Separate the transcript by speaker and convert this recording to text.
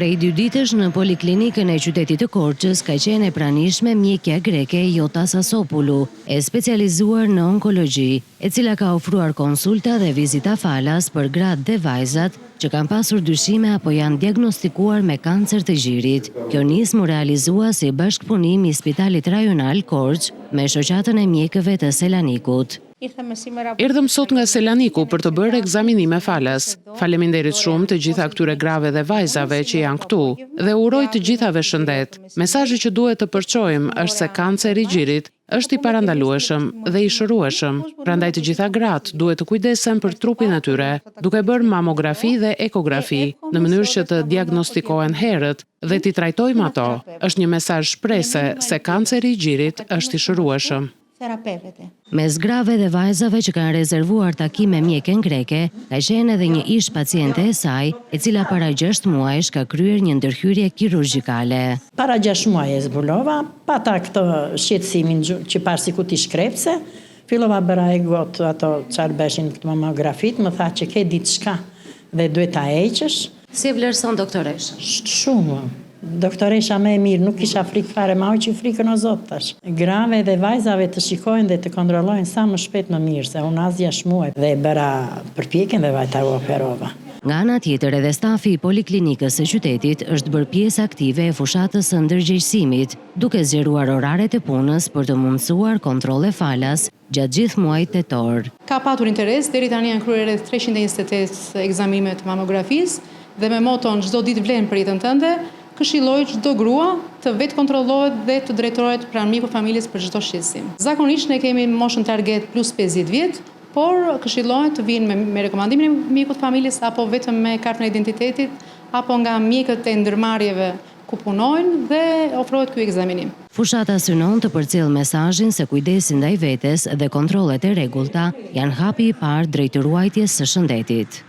Speaker 1: Prej 2 ditësh në Poliklinikën e qytetit të Korçës ka qenë e pranishme mjekja greke Jota Sasopulu, e specializuar në onkologji, e cila ka ofruar konsulta dhe vizita falas për gratë dhe vajzat që kanë pasur dyshime apo janë diagnostikuar me kancer të gjirit. Kjo nismë u realizua si bashkëpunim i Spitalit Rajonal Korçë me shoqatën e mjekëve të Selanikut.
Speaker 2: Erdhëm sot nga Selaniku për të bërë ekzaminime falas. Faleminderit shumë të gjitha këtyre grave dhe vajzave që janë këtu dhe uroj të gjithave shëndet. Mesazhi që duhet të përçojmë është se kanceri i gjirit është i parandalueshëm dhe i shërueshëm. Prandaj të gjitha gratë duhet të kujdesen për trupin e tyre, duke bërë mamografi dhe ekografi, në mënyrë që të diagnostikohen herët dhe t'i trajtojmë ato. Është një mesazh shprehse se kanceri i gjirit është i shërueshëm.
Speaker 1: Mes grave dhe vajzave që kanë rezervuar takime mjeken greke, ka qenë edhe një ish paciente e saj, e cila para 6 muajsh ka kryer një ndërhyrje kirurgjikale.
Speaker 3: Para 6 muaj e zbulova, pata këtë shqetësimin që parë si ku t'i shkrepse, fillova bëra e gotë ato qarë beshin këtë mamografit, më tha që ke ditë shka dhe duhet ta eqësh.
Speaker 1: Si e vlerëson doktoresh?
Speaker 3: Shumë. Doktoresha me e mirë, nuk isha frikë fare, ma që frikën o zotë tash. Grave dhe vajzave të shikojnë dhe të kontrollojnë sa më shpejt më mirë, se unë as 6 muaj dhe bëra përpjekjen dhe vajta u operova.
Speaker 1: Nga ana tjetër edhe stafi i Poliklinikës së qytetit është bërë pjesë aktive e fushatës së ndërgjegjësimit, duke zgjeruar oraret e punës për të mundësuar kontrolle falas gjatë gjithë muajit tetor.
Speaker 4: Ka patur interes, deri tani janë kryer rreth 328 ekzamime të mamografisë dhe me moton çdo ditë vlen për jetën tënde, këshilloj çdo grua të vetë kontrollohet dhe të drejtohet pranë mikut familjes për çdo shqetësim. Zakonisht ne kemi moshën target plus 50 vjet, por këshillohet të vinë me rekomandimin e mikut familjes apo vetëm me kartën e identitetit apo nga mjekët e ndërmarrjeve ku punojnë dhe ofrohet ky ekzaminim.
Speaker 1: Fushata synon të përcjell mesazhin se kujdesi ndaj vetes dhe kontrollet e rregullta janë hapi i parë drejt ruajtjes së shëndetit.